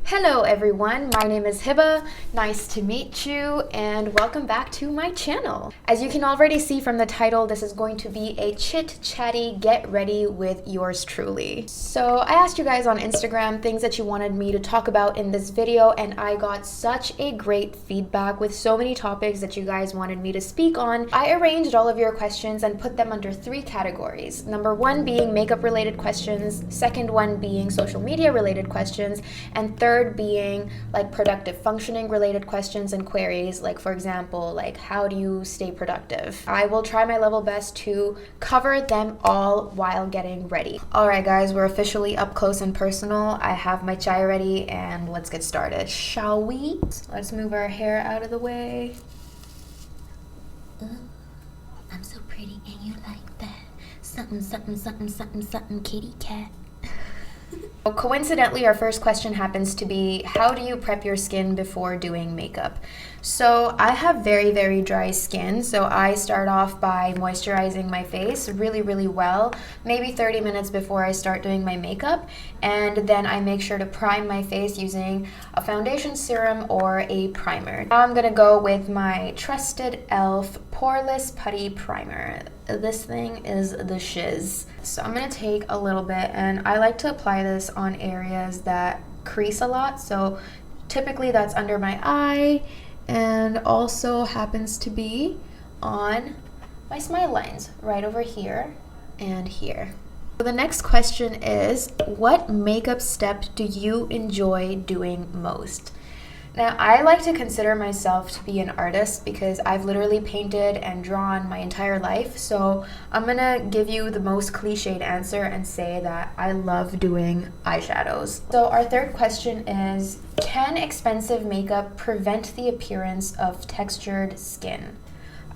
Hello everyone, my name is Hiba, nice to meet you, and welcome back to my channel. As you can already see from the title, this is going to be a chit chatty get ready with yours truly. So I asked you guys on Instagram things that you wanted me to talk about in this video, and I got such a great feedback with so many topics that you guys wanted me to speak on. I arranged all of your questions and put them under 3 categories. Number 1 being makeup related questions, second one being social media related questions, and third being like productive functioning related questions and queries, like for example, like how do you stay productive? I will try my level best to cover them all while getting ready. Alright guys, we're officially up close and personal. I have my chai ready and let's get started, shall we? Let's move our hair out of the way. I'm so pretty and you like that. Something, something, something, something, something, kitty cat. Coincidentally, our first question happens to be, how do you prep your skin before doing makeup? So I have very dry skin, so I start off by moisturizing my face really well, maybe 30 minutes before I start doing my makeup, and then I make sure to prime my face using a foundation serum or a primer. Now I'm gonna go with my trusted e.l.f. Poreless Putty Primer. This thing is the shiz. So I'm gonna take a little bit, and I like to apply this on areas that crease a lot, so typically that's under my eye and also happens to be on my smile lines right over here and here. So the next question is, what makeup step do you enjoy doing most? Now, I like to consider myself to be an artist because I've literally painted and drawn my entire life. So I'm gonna give you the most cliched answer and say that I love doing eyeshadows. So our third question is, can expensive makeup prevent the appearance of textured skin?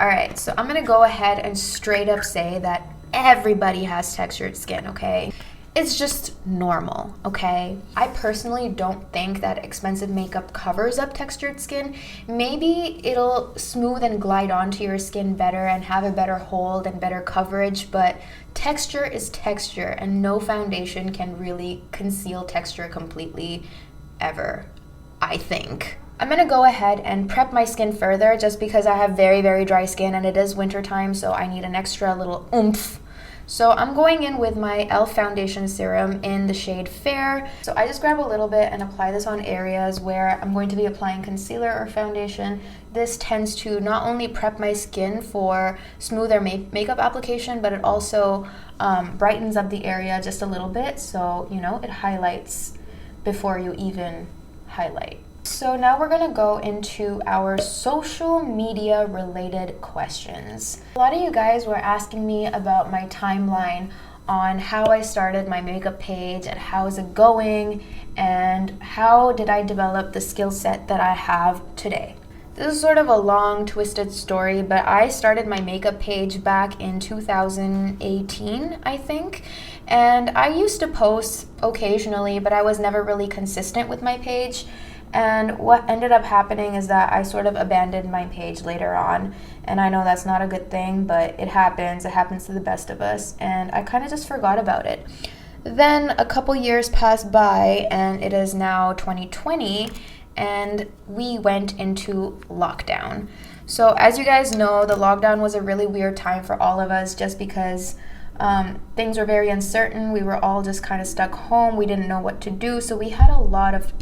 All right, so I'm gonna go ahead and straight up say that everybody has textured skin, okay? It's just normal, okay? I personally don't think that expensive makeup covers up textured skin. Maybe it'll smooth and glide onto your skin better and have a better hold and better coverage, but texture is texture, and no foundation can really conceal texture completely ever, I think. I'm gonna go ahead and prep my skin further just because I have very dry skin and it is winter time, so I need an extra little oomph. So I'm going in with my e.l.f. foundation serum in the shade Fair. So I just grab a little bit and apply this on areas where I'm going to be applying concealer or foundation. This tends to not only prep my skin for smoother makeup application, but it also brightens up the area just a little bit. So, you know, it highlights before you even highlight. So now we're gonna go into our social media related questions. A lot of you guys were asking me about my timeline on how I started my makeup page and how is it going and how did I develop the skill set that I have today. This is sort of a long twisted story, but I started my makeup page back in 2018, I think. And I used to post occasionally, but I was never really consistent with my page. And what ended up happening is that I sort of abandoned my page later on, and I know that's not a good thing, but it happens to the best of us, and I kind of just forgot about it. Then a couple years passed by and it is now 2020 and we went into lockdown. So as you guys know, the lockdown was a really weird time for all of us just because things were very uncertain. We were all just kind of stuck home. We didn't know what to do, so we had a lot of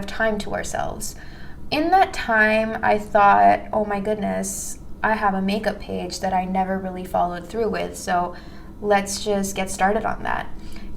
time to ourselves. In that time, I thought, oh my goodness, I have a makeup page that I never really followed through with, so let's just get started on that.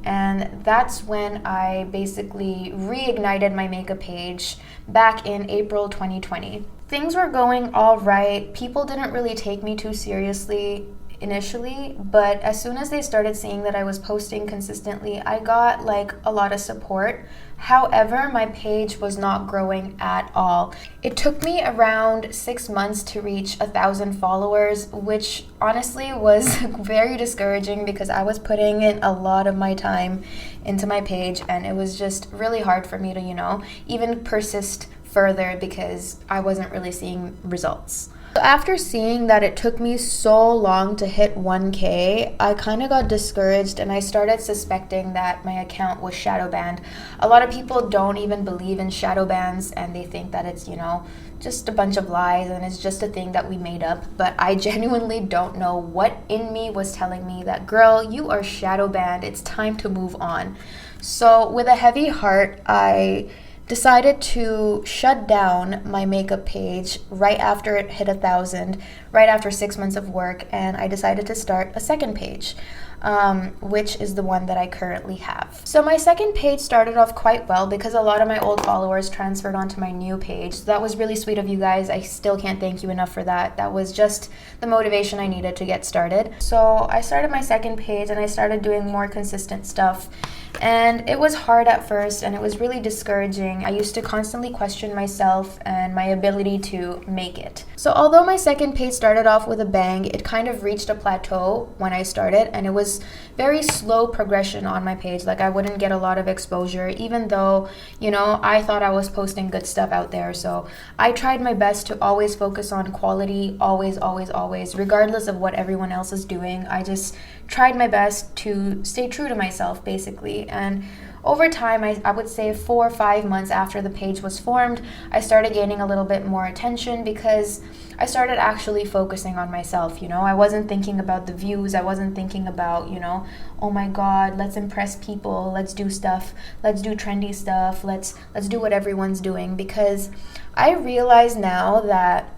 And that's when I basically reignited my makeup page back in April 2020. Things were going all right. People didn't really take me too seriously initially, but as soon as they started seeing that I was posting consistently, I got like a lot of support. However, my page was not growing at all. It took me around 6 months to reach 1,000 followers, which honestly was very discouraging because I was putting in a lot of my time into my page and it was just really hard for me to, even persist further because I wasn't really seeing results. After seeing that it took me so long to hit 1K, I kind of got discouraged and I started suspecting that my account was shadow banned. A lot of people don't even believe in shadow bans and they think that it's, just a bunch of lies and it's just a thing that we made up. But I genuinely don't know what in me was telling me that, girl, you are shadow banned. It's time to move on. So with a heavy heart, I decided to shut down my makeup page right after it hit 1,000, right after 6 months of work, and I decided to start a second page, which is the one that I currently have. So my second page started off quite well because a lot of my old followers transferred onto my new page. So that was really sweet of you guys. I still can't thank you enough for that. That was just the motivation I needed to get started. So I started my second page and I started doing more consistent stuff. And it was hard at first and it was really discouraging. I used to constantly question myself and my ability to make it. So although my second page started off with a bang, it kind of reached a plateau when I started, and it was very slow progression on my page. Like I wouldn't get a lot of exposure even though, I thought I was posting good stuff out there. So I tried my best to always focus on quality, always, regardless of what everyone else is doing. I just tried my best to stay true to myself, basically. And over time, I would say 4 or 5 months after the page was formed, I started gaining a little bit more attention because I started actually focusing on myself. I wasn't thinking about the views. I wasn't thinking about, oh my God, let's impress people. Let's do stuff. Let's do trendy stuff. Let's do what everyone's doing. Because I realize now that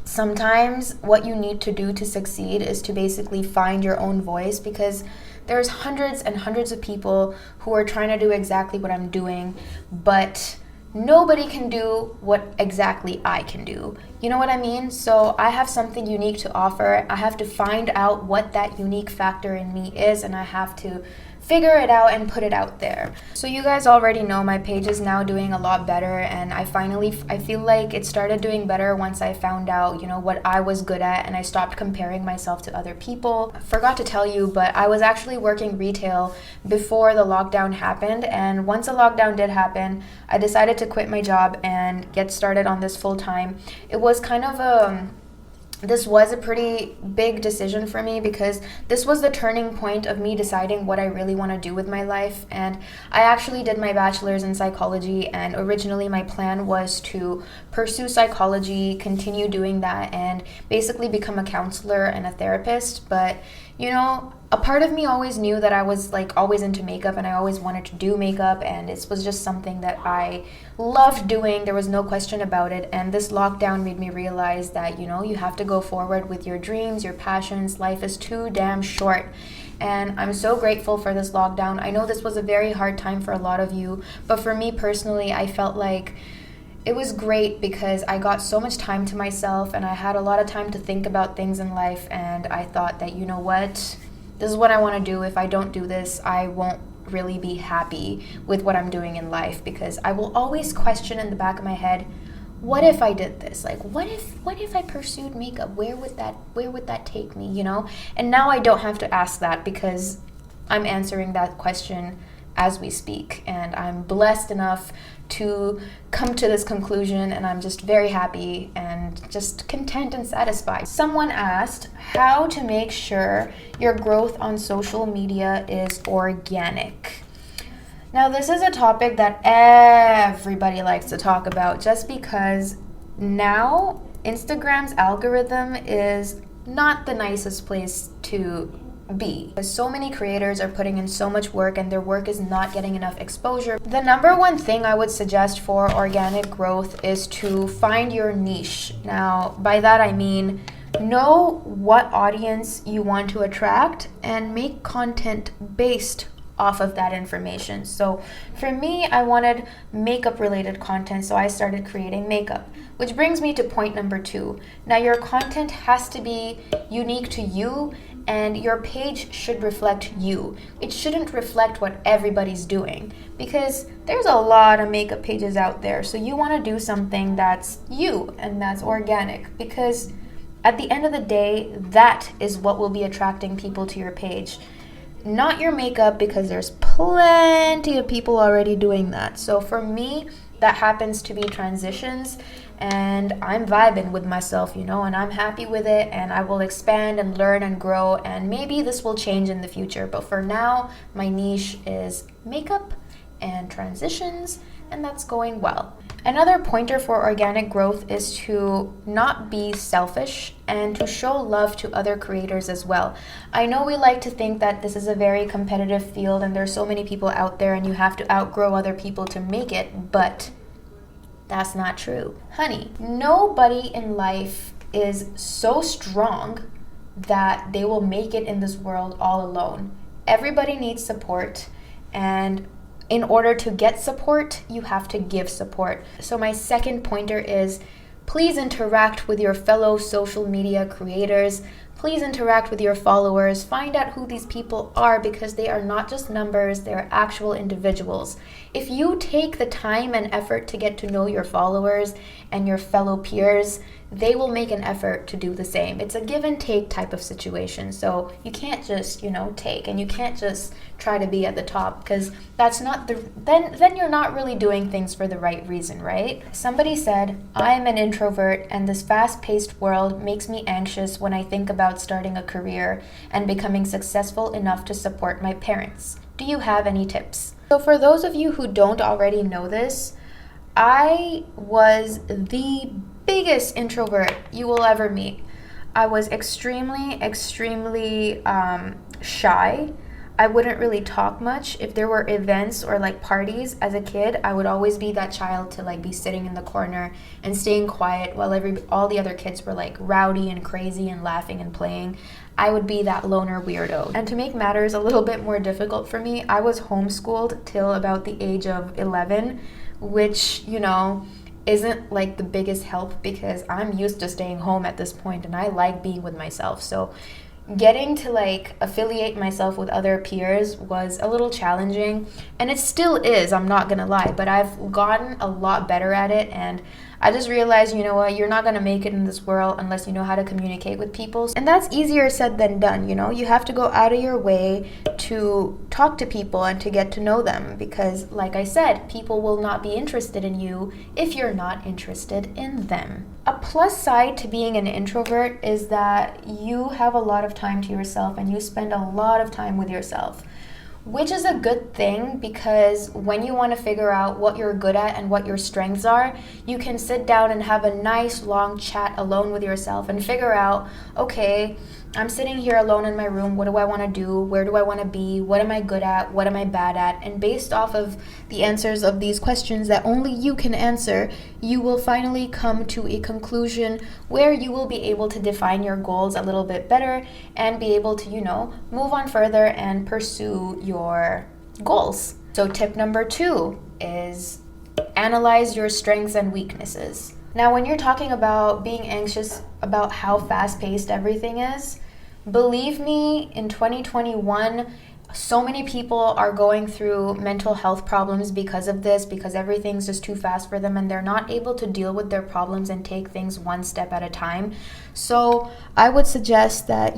sometimes what you need to do to succeed is to basically find your own voice, because there's hundreds and hundreds of people who are trying to do exactly what I'm doing, but nobody can do what exactly I can do. You know what I mean? So I have something unique to offer. I have to find out what that unique factor in me is, and I have to figure it out and put it out there. So you guys already know my page is now doing a lot better, and I feel like it started doing better once I found out, what I was good at, and I stopped comparing myself to other people. I forgot to tell you, but I was actually working retail before the lockdown happened, and once the lockdown did happen, I decided to quit my job and get started on this full time. It was kind of this was a pretty big decision for me because this was the turning point of me deciding what I really want to do with my life. And I actually did my bachelor's in psychology, and originally my plan was to pursue psychology, continue doing that, and basically become a counselor and a therapist. But a part of me always knew that I was always into makeup, and I always wanted to do makeup, and it was just something that I loved doing. There was no question about it. And this lockdown made me realize that, you have to go forward with your dreams, your passions. Life is too damn short. And I'm so grateful for this lockdown. I know this was a very hard time for a lot of you, but for me personally, I felt like it was great because I got so much time to myself and I had a lot of time to think about things in life. And I thought that, you know what? This is what I want to do. If I don't do this, I won't really be happy with what I'm doing in life, because I will always question in the back of my head, what if I did this? What if I pursued makeup? Where would that take me, And now I don't have to ask that because I'm answering that question as we speak, and I'm blessed enough to come to this conclusion, and I'm just very happy and just content and satisfied. Someone asked how to make sure your growth on social media is organic. Now, this is a topic that everybody likes to talk about just because now Instagram's algorithm is not the nicest place to be. Because so many creators are putting in so much work and their work is not getting enough exposure. The number one thing I would suggest for organic growth is to find your niche. Now, by that I mean know what audience you want to attract and make content based off of that information. So for me, I wanted makeup related content, so I started creating makeup, which brings me to point number 2. Now, your content has to be unique to you, and your page should reflect you. It shouldn't reflect what everybody's doing, because there's a lot of makeup pages out there. So you want to do something that's you and that's organic, because at the end of the day, that is what will be attracting people to your page. Not your makeup, because there's plenty of people already doing that. So for me, that happens to be transitions, and I'm vibing with myself, and I'm happy with it, and I will expand and learn and grow, and maybe this will change in the future. But for now, my niche is makeup and transitions, and that's going well. Another pointer for organic growth is to not be selfish and to show love to other creators as well. I know we like to think that this is a very competitive field and there's so many people out there and you have to outgrow other people to make it, but that's not true. Honey, nobody in life is so strong that they will make it in this world all alone. Everybody needs support, and in order to get support, you have to give support. So my second pointer is, please interact with your fellow social media creators. Please interact with your followers. Find out who these people are, because they are not just numbers, they are actual individuals. If you take the time and effort to get to know your followers and your fellow peers, they will make an effort to do the same. It's a give and take type of situation. So you can't just, take, and you can't just try to be at the top, because that's not then you're not really doing things for the right reason, right? Somebody said, "I'm an introvert and this fast-paced world makes me anxious when I think about starting a career and becoming successful enough to support my parents. Do you have any tips?" So for those of you who don't already know this, I was the biggest introvert you will ever meet. I was extremely shy. I wouldn't really talk much. If there were events or parties as a kid, I would always be that child to be sitting in the corner and staying quiet while all the other kids were rowdy and crazy and laughing and playing. I would be that loner weirdo. And to make matters a little bit more difficult for me, I was homeschooled till about the age of 11, which, isn't the biggest help, because I'm used to staying home at this point and I like being with myself. So getting to affiliate myself with other peers was a little challenging, and it still is, I'm not gonna lie, but I've gotten a lot better at it. And I just realized, what, you're not gonna make it in this world unless you know how to communicate with people. And that's easier said than done. You have to go out of your way to talk to people and to get to know them, because like I said, people will not be interested in you if you're not interested in them. A plus side to being an introvert is that you have a lot of time to yourself and you spend a lot of time with yourself, which is a good thing, because when you want to figure out what you're good at and what your strengths are, you can sit down and have a nice long chat alone with yourself and figure out, okay, I'm sitting here alone in my room. What do I want to do? Where do I want to be? What am I good at? What am I bad at? And based off of the answers of these questions that only you can answer, you will finally come to a conclusion where you will be able to define your goals a little bit better and be able to, move on further and pursue your goals. So tip number 2 is analyze your strengths and weaknesses. Now, when you're talking about being anxious about how fast-paced everything is, believe me, in 2021, so many people are going through mental health problems because of this, because everything's just too fast for them and they're not able to deal with their problems and take things one step at a time. So I would suggest that,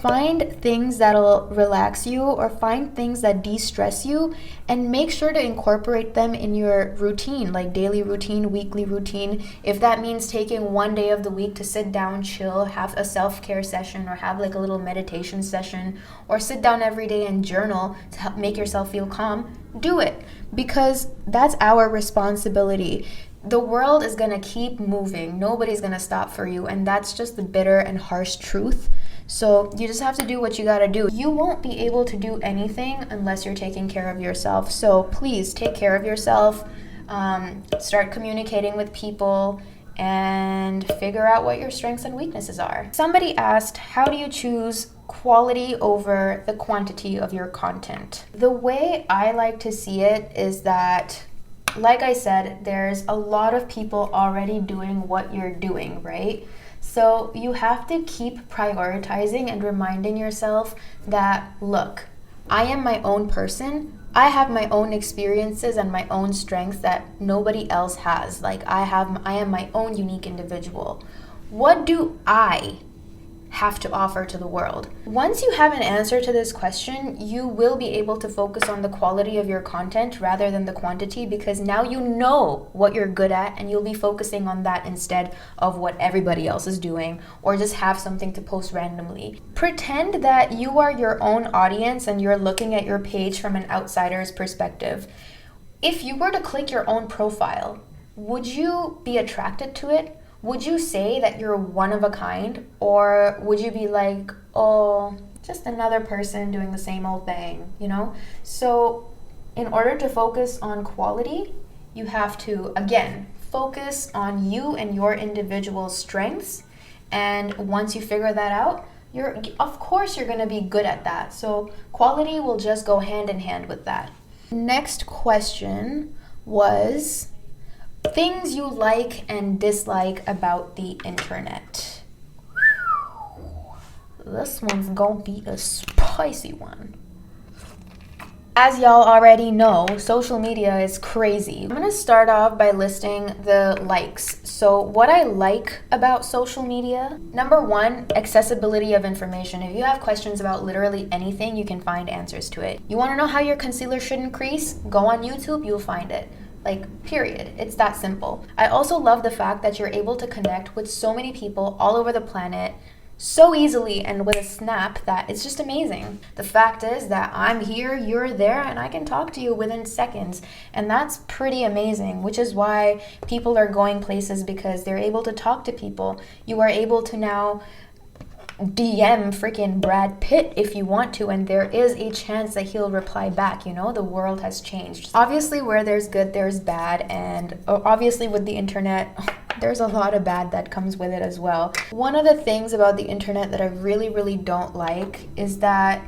find things that'll relax you or find things that de-stress you and make sure to incorporate them in your routine, like daily routine, weekly routine. If that means taking one day of the week to sit down, chill, have a self-care session or have a little meditation session, or sit down every day and journal to help make yourself feel calm, do it, because that's our responsibility. The world is going to keep moving. Nobody's going to stop for you. And that's just the bitter and harsh truth. So you just have to do what you got to do. You won't be able to do anything unless you're taking care of yourself. So please take care of yourself. Start communicating with people and figure out what your strengths and weaknesses are. Somebody asked, how do you choose quality over the quantity of your content? The way I like to see it is that, like I said, there's a lot of people already doing what you're doing, right? So you have to keep prioritizing and reminding yourself that, look, I am my own person. I have my own experiences and my own strengths that nobody else has. I am my own unique individual. What do I have to offer to the world? Once you have an answer to this question, you will be able to focus on the quality of your content rather than the quantity, because now you know what you're good at and you'll be focusing on that instead of what everybody else is doing, or just have something to post randomly. Pretend that you are your own audience and you're looking at your page from an outsider's perspective. If you were to click your own profile, would you be attracted to it? Would you say that you're one of a kind? Or would you be like, oh, just another person doing the same old thing, you know? So in order to focus on quality, you have to, again, focus on you and your individual strengths. And once you figure that out, of course you're gonna be good at that. So quality will just go hand in hand with that. Next question was things you like and dislike about the internet. This one's gonna be a spicy one. As y'all already know, social media is crazy. I'm gonna start off by listing the likes. So what I like about social media, number one, accessibility of information. If you have questions about literally anything, you can find answers to it. You wanna know how your concealer should increase? Go on YouTube, you'll find it. Like, period. It's that simple. I also love the fact that you're able to connect with so many people all over the planet so easily and with a snap that it's just amazing. The fact is that I'm here, you're there, and I can talk to you within seconds. And that's pretty amazing, which is why people are going places, because they're able to talk to people. You are able to now DM freaking Brad Pitt if you want to, and there is a chance that he'll reply back. You know, the world has changed. Obviously, where there's good, there's bad, and obviously with the internet, there's a lot of bad that comes with it as well. One of the things about the internet that I really, really don't like is that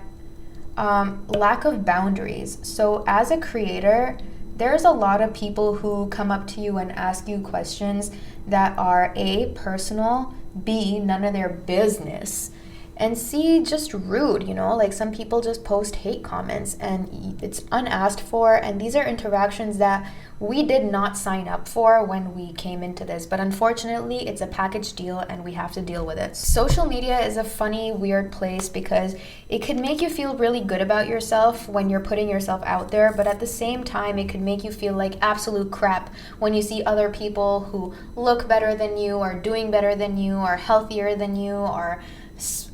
lack of boundaries. So as a creator, there's a lot of people who come up to you and ask you questions that are A, personal, B, none of their business, and C, just rude, you know? Like, some people just post hate comments and it's unasked for, and these are interactions that we did not sign up for when we came into this, but unfortunately it's a package deal and we have to deal with it. Social media is a funny, weird place because it could make you feel really good about yourself when you're putting yourself out there, but at the same time it could make you feel like absolute crap when you see other people who look better than you, are doing better than you, are healthier than you, are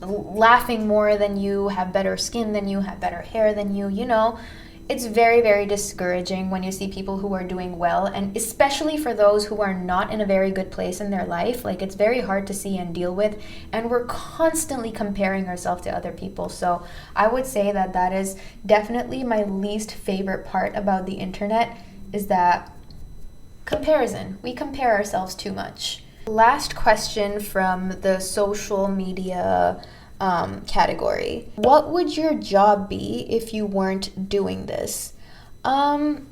laughing more than you, have better skin than you, have better hair than you, you know. It's very, very discouraging when you see people who are doing well, and especially for those who are not in a very good place in their life. Like, it's very hard to see and deal with, and we're constantly comparing ourselves to other people. So I would say that that is definitely my least favorite part about the internet, is that comparison. We compare ourselves too much. Last question from the social media category. What would your job be if you weren't doing this? I'm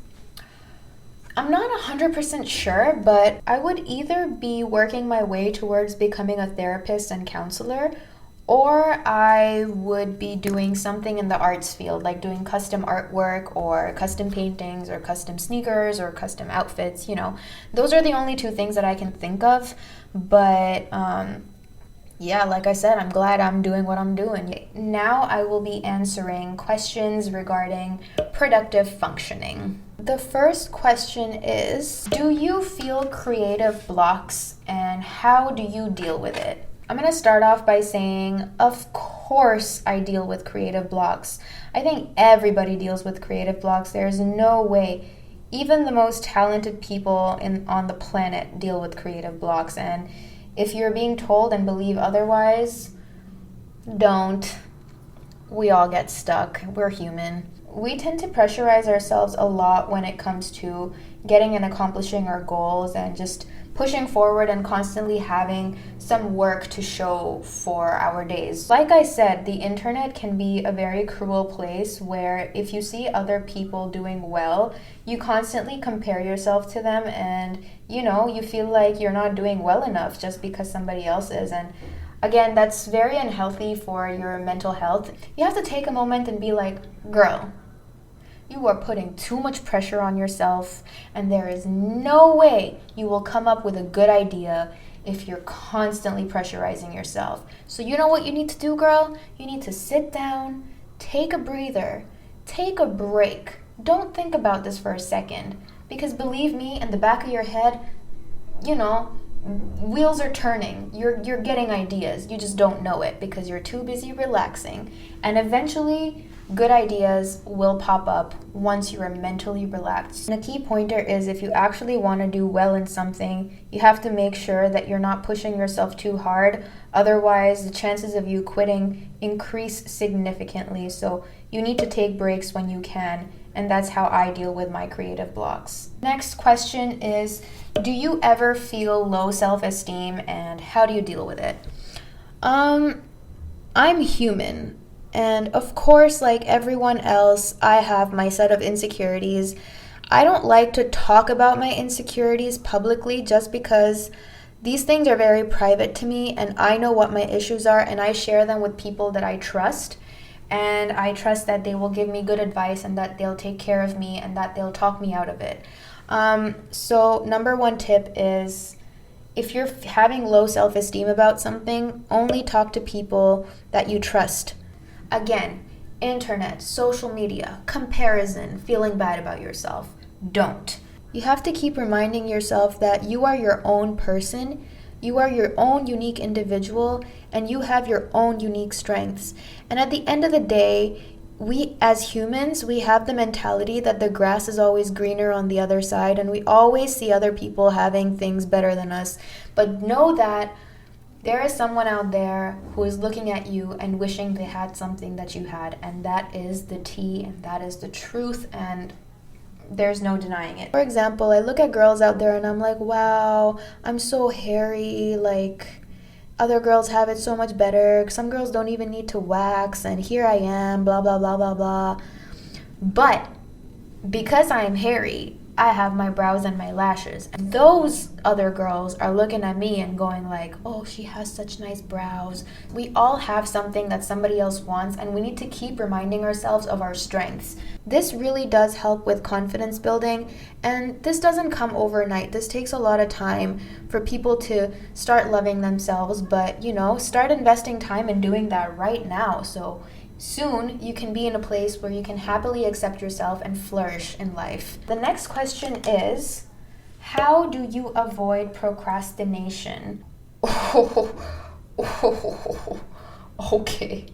not 100% sure, but I would either be working my way towards becoming a therapist and counselor, or I would be doing something in the arts field, like doing custom artwork or custom paintings or custom sneakers or custom outfits, you know. Those are the only two things that I can think of, but yeah, like I said, I'm glad I'm doing what I'm doing. Now I will be answering questions regarding productive functioning. The first question is, do you feel creative blocks and how do you deal with it? I'm going to start off by saying, of course I deal with creative blocks. I think everybody deals with creative blocks. There's no way. Even the most talented people on the planet deal with creative blocks, and if you're being told and believe otherwise, don't. We all get stuck. We're human. We tend to pressurize ourselves a lot when it comes to getting and accomplishing our goals and just pushing forward and constantly having some work to show for our days. Like I said, the internet can be a very cruel place where if you see other people doing well, you constantly compare yourself to them, and you know, you feel like you're not doing well enough just because somebody else is. And again, that's very unhealthy for your mental health. You have to take a moment and be like, girl, you are putting too much pressure on yourself, and there is no way you will come up with a good idea if you're constantly pressurizing yourself. So you know what you need to do, girl? You need to sit down, take a breather, take a break. Don't think about this for a second, because believe me, in the back of your head, wheels are turning. You're getting ideas. You just don't know it because you're too busy relaxing. And eventually, good ideas will pop up once you are mentally relaxed. And a key pointer is, if you actually want to do well in something, you have to make sure that you're not pushing yourself too hard. Otherwise, the chances of you quitting increase significantly. So you need to take breaks when you can. And that's how I deal with my creative blocks. Next question is, do you ever feel low self-esteem, and how do you deal with it? I'm human. And of course, like everyone else, I have my set of insecurities. I don't like to talk about my insecurities publicly just because these things are very private to me, and I know what my issues are, and I share them with people that I trust. And I trust that they will give me good advice, and that they'll take care of me, and that they'll talk me out of it. So number one tip is, if you're having low self-esteem about something, only talk to people that you trust. Again, internet, social media, comparison, feeling bad about yourself. Don't. You have to keep reminding yourself that you are your own person, you are your own unique individual, and you have your own unique strengths. And at the end of the day, we as humans, we have the mentality that the grass is always greener on the other side, and we always see other people having things better than us. But know that there is someone out there who is looking at you and wishing they had something that you had, and that is the tea, and that is the truth, and there's no denying it. For example, I look at girls out there and I'm like, wow, I'm so hairy, like other girls have it so much better. Some girls don't even need to wax, and here I am, blah, blah, blah, blah, blah. But because I am hairy, I have my brows and my lashes. And those other girls are looking at me and going like, oh, she has such nice brows. We all have something that somebody else wants, and we need to keep reminding ourselves of our strengths. This really does help with confidence building, and this doesn't come overnight. This takes a lot of time for people to start loving themselves, but start investing time in doing that right now. So soon, you can be in a place where you can happily accept yourself and flourish in life. The next question is, how do you avoid procrastination? Okay.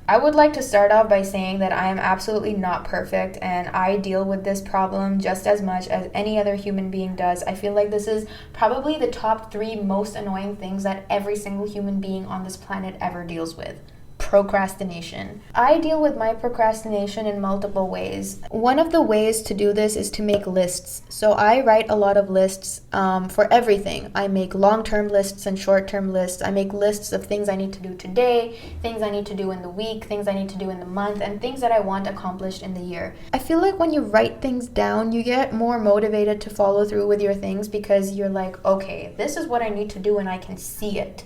I would like to start off by saying that I am absolutely not perfect, and I deal with this problem just as much as any other human being does. I feel like this is probably the top 3 most annoying things that every single human being on this planet ever deals with. Procrastination. I deal with my procrastination in multiple ways. One of the ways to do this is to make lists. So I write a lot of lists for everything. I make long-term lists and short-term lists. I make lists of things I need to do today, things I need to do in the week, things I need to do in the month, and things that I want accomplished in the year. I feel like when you write things down, you get more motivated to follow through with your things, because you're like, okay, this is what I need to do, and I can see it.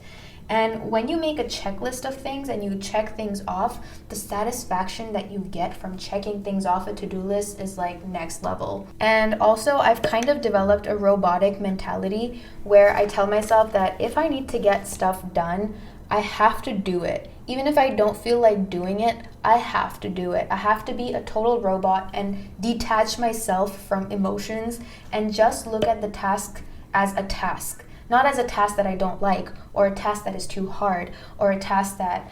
And when you make a checklist of things and you check things off, the satisfaction that you get from checking things off a to-do list is like next level. And also, I've kind of developed a robotic mentality where I tell myself that if I need to get stuff done, I have to do it. Even if I don't feel like doing it, I have to do it. I have to be a total robot and detach myself from emotions and just look at the task as a task. Not as a task that I don't like, or a task that is too hard, or a task that,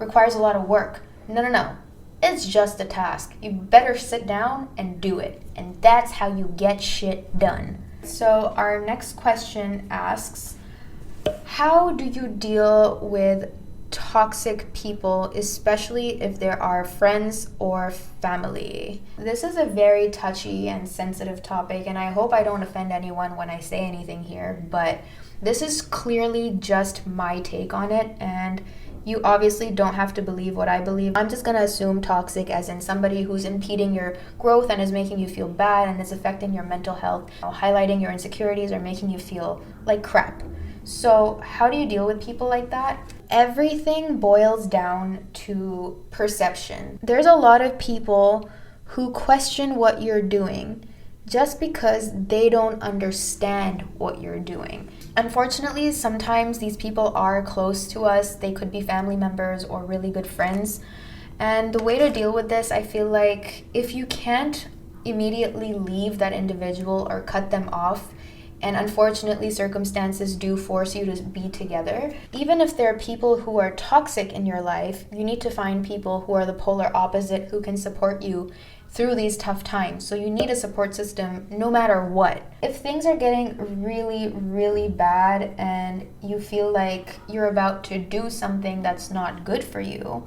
requires a lot of work. No. It's just a task. You better sit down and do it. And that's how you get shit done. So our next question asks, how do you deal with toxic people, especially if there are friends or family? This is a very touchy and sensitive topic, and I hope I don't offend anyone when I say anything here, but this is clearly just my take on it, and you obviously don't have to believe what I believe. I'm just gonna assume toxic as in somebody who's impeding your growth and is making you feel bad and is affecting your mental health, highlighting your insecurities, or making you feel like crap. So how do you deal with people like that? Everything boils down to perception. There's a lot of people who question what you're doing. just because they don't understand what you're doing. Unfortunately, sometimes these people are close to us. They could be family members or really good friends. And the way to deal with this, I feel like if you can't immediately leave that individual or cut them off, and unfortunately circumstances do force you to be together, even if there are people who are toxic in your life, you need to find people who are the polar opposite who can support you through these tough times. So you need a support system no matter what. If things are getting really, really bad and you feel like you're about to do something that's not good for you,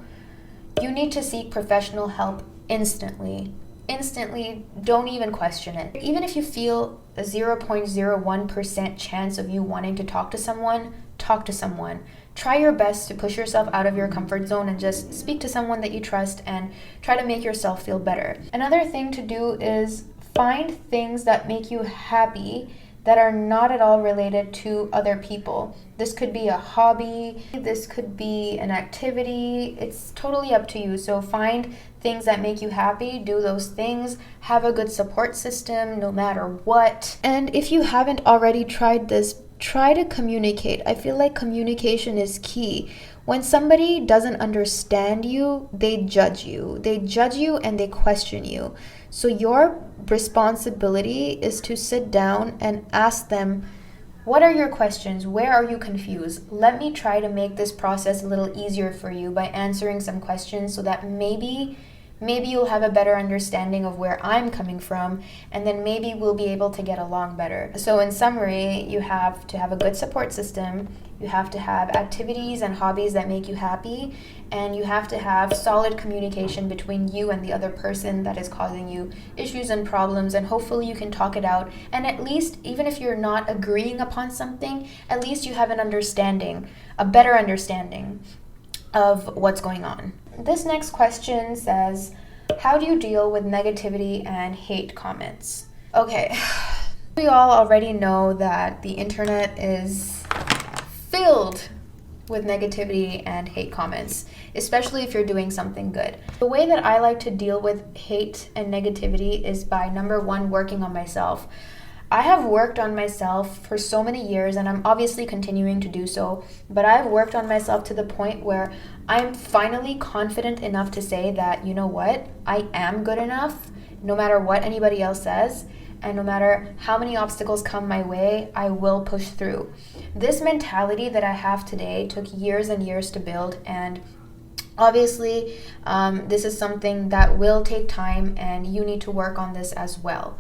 you need to seek professional help instantly. Instantly, don't even question it. Even if you feel a 0.01% chance of you wanting to talk to someone, talk to someone. Try your best to push yourself out of your comfort zone and just speak to someone that you trust and try to make yourself feel better. Another thing to do is find things that make you happy that are not at all related to other people. This could be a hobby, this could be an activity, it's totally up to you. So find things that make you happy, do those things, have a good support system no matter what. And if you haven't already tried this, try to communicate. I feel like communication is key. When somebody doesn't understand you, they judge you. They judge you and they question you. So your responsibility is to sit down and ask them, what are your questions? Where are you confused? Let me try to make this process a little easier for you by answering some questions so that maybe you'll have a better understanding of where I'm coming from, and then maybe we'll be able to get along better. So in summary, you have to have a good support system, you have to have activities and hobbies that make you happy, and you have to have solid communication between you and the other person that is causing you issues and problems, and hopefully you can talk it out. And at least, even if you're not agreeing upon something, at least you have an understanding, a better understanding of what's going on. This next question says, how do you deal with negativity and hate comments? Okay, we all already know that the internet is filled with negativity and hate comments, especially if you're doing something good. The way that I like to deal with hate and negativity is by, number one, working on myself. I have worked on myself for so many years, and I'm obviously continuing to do so, but I've worked on myself to the point where I'm finally confident enough to say that, you know what, I am good enough, no matter what anybody else says, and no matter how many obstacles come my way, I will push through. This mentality that I have today took years and years to build, and obviously, this is something that will take time, and you need to work on this as well.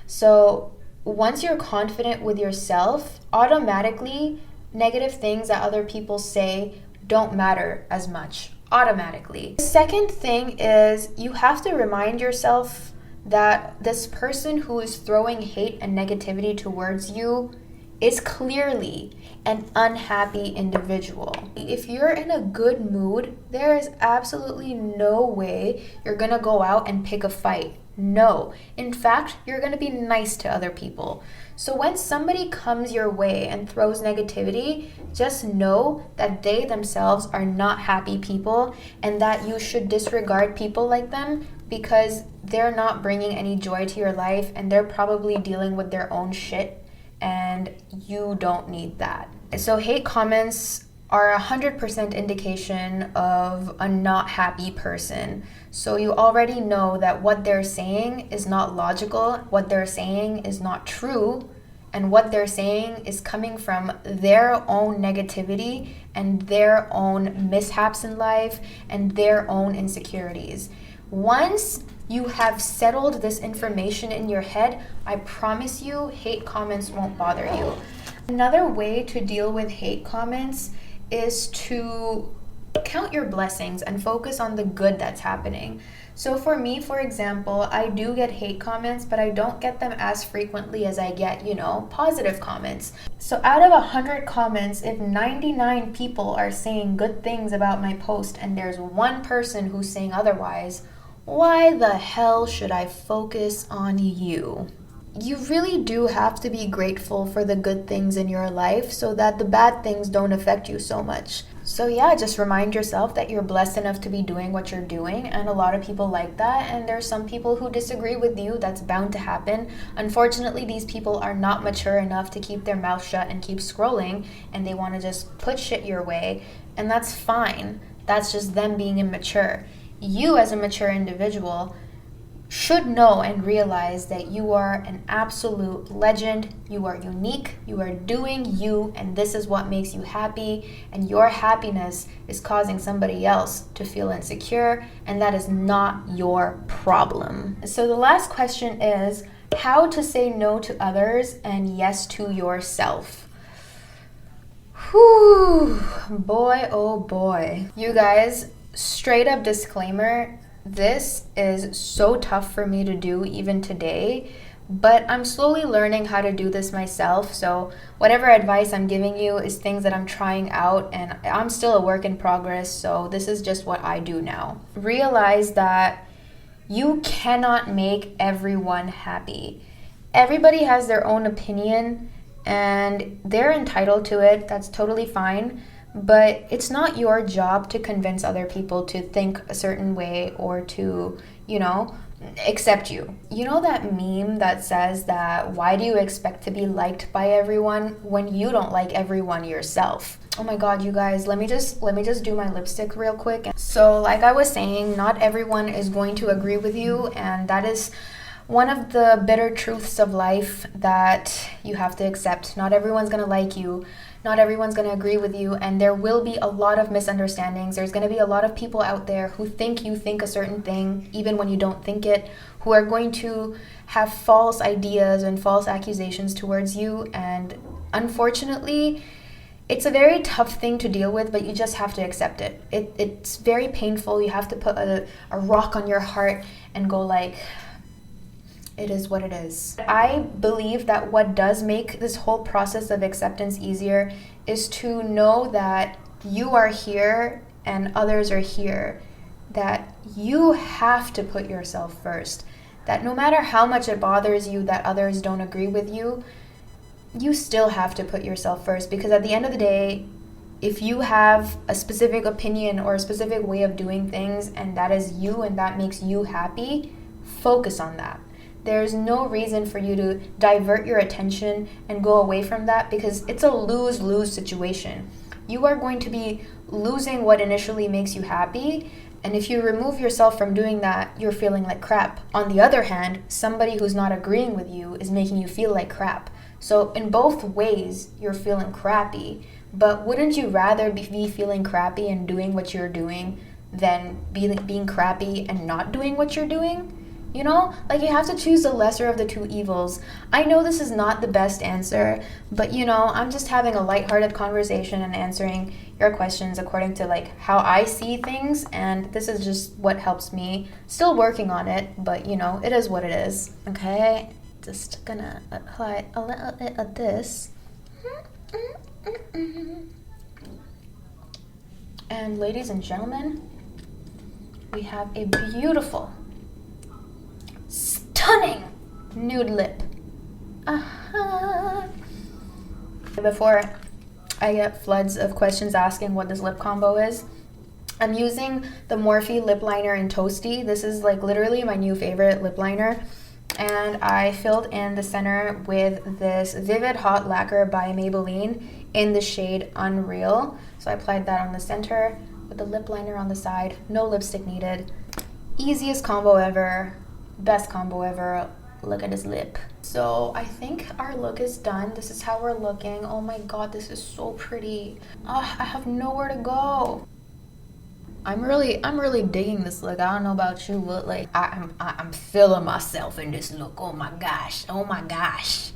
So once you're confident with yourself, automatically negative things that other people say don't matter as much, automatically. The second thing is you have to remind yourself that this person who is throwing hate and negativity towards you is clearly an unhappy individual. If you're in a good mood, there is absolutely no way you're gonna go out and pick a fight. No. In fact, you're going to be nice to other people. So when somebody comes your way and throws negativity, just know that they themselves are not happy people and that you should disregard people like them because they're not bringing any joy to your life and they're probably dealing with their own shit and you don't need that. So hate comments are 100% indication of a not happy person. So you already know that what they're saying is not logical, what they're saying is not true, and what they're saying is coming from their own negativity and their own mishaps in life and their own insecurities. Once you have settled this information in your head, I promise you, hate comments won't bother you. Another way to deal with hate comments is to count your blessings and focus on the good that's happening. So for me, for example, I do get hate comments, but I don't get them as frequently as I get, positive comments. So out of 100 comments, if 99 people are saying good things about my post and there's one person who's saying otherwise, why the hell should I focus on you? You really do have to be grateful for the good things in your life so that the bad things don't affect you so much. So yeah, just remind yourself that you're blessed enough to be doing what you're doing, and a lot of people like that, and there's some people who disagree with you. That's bound to happen. Unfortunately, these people are not mature enough to keep their mouth shut and keep scrolling, and they want to just put shit your way, and that's fine. That's just them being immature. You, as a mature individual, should know and realize that you are an absolute legend. You are unique. You are doing you, and this is what makes you happy. And your happiness is causing somebody else to feel insecure, and that is not your problem. So the last question is how to say no to others and yes to yourself. Whew, boy, oh boy. You guys, straight up disclaimer, this is so tough for me to do even today, but I'm slowly learning how to do this myself. So whatever advice I'm giving you is things that I'm trying out, and I'm still a work in progress, so this is just what I do now. Realize that you cannot make everyone happy. Everybody has their own opinion, and they're entitled to it. That's totally fine. But it's not your job to convince other people to think a certain way or to, accept you. You know that meme that says that why do you expect to be liked by everyone when you don't like everyone yourself? Oh my god, you guys, let me just do my lipstick real quick. So like I was saying, not everyone is going to agree with you, and that is one of the bitter truths of life that you have to accept. Not everyone's gonna like you. Not everyone's going to agree with you, and there will be a lot of misunderstandings. There's going to be a lot of people out there who think you think a certain thing, even when you don't think it, who are going to have false ideas and false accusations towards you, and unfortunately, it's a very tough thing to deal with, but you just have to accept it. It's very painful. You have to put a rock on your heart and go like, it is what it is. I believe that what does make this whole process of acceptance easier is to know that you are here and others are here, that you have to put yourself first, that no matter how much it bothers you that others don't agree with you, you still have to put yourself first, because at the end of the day, if you have a specific opinion or a specific way of doing things and that is you and that makes you happy, focus on that. There's no reason for you to divert your attention and go away from that, because it's a lose-lose situation. You are going to be losing what initially makes you happy, and if you remove yourself from doing that, you're feeling like crap. On the other hand, somebody who's not agreeing with you is making you feel like crap. So in both ways, you're feeling crappy. But wouldn't you rather be feeling crappy and doing what you're doing than being crappy and not doing what you're doing? You know, like you have to choose the lesser of the two evils. I know this is not the best answer, but I'm just having a lighthearted conversation and answering your questions according to like how I see things, and this is just what helps me. Still working on it, but it is what it is. Okay, just gonna apply a little bit of this. And ladies and gentlemen, we have a beautiful, stunning nude lip. Before I get floods of questions asking what this lip combo is, I'm using the Morphe lip liner in Toasty. This is like literally my new favorite lip liner, and I filled in the center with this Vivid Hot Lacquer by Maybelline in the shade Unreal. So I applied that on the center with the lip liner on the side. No lipstick needed. Easiest combo ever. Best combo ever. Look at his lip. So I think our look is done. This is how we're looking. Oh my god, this is so pretty. Oh, I have nowhere to go. I'm really digging this look. I don't know about you, but like I'm feeling myself in this look. Oh my gosh. Oh my gosh.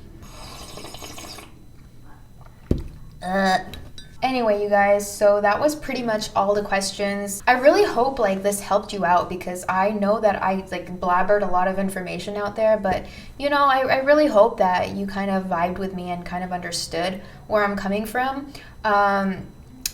Anyway, you guys, so that was pretty much all the questions. I really hope like this helped you out, because I know that I like blabbered a lot of information out there, but I really hope that you kind of vibed with me and kind of understood where I'm coming from.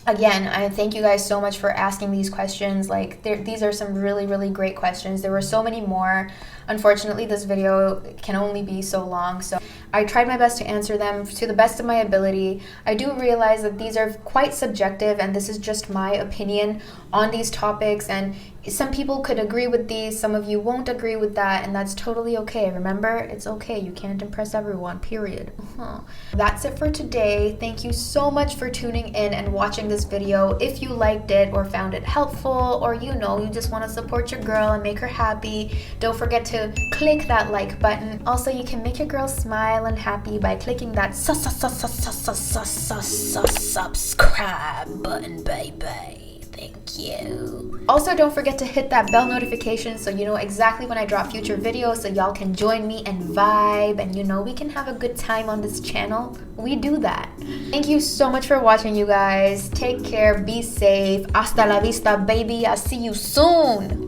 Again, I thank you guys so much for asking these questions. Like, these are some really, really great questions. There were so many more. Unfortunately, this video can only be so long, so I tried my best to answer them to the best of my ability. I do realize that these are quite subjective, and this is just my opinion on these topics, and some people could agree with these, some of you won't agree with that, and that's totally okay. Remember, it's okay. You can't impress everyone, period. That's it for today. Thank you so much for tuning in and watching this video. If you liked it or found it helpful, or you just want to support your girl and make her happy, don't forget to click that like button. Also, you can make your girl smile and happy by clicking that subscribe button, baby. Thank you. Also, don't forget to hit that bell notification so you know exactly when I drop future videos, so y'all can join me and vibe, and we can have a good time on this channel. We do that. Thank you so much for watching, you guys. Take care, be safe. Hasta la vista, baby. I'll see you soon.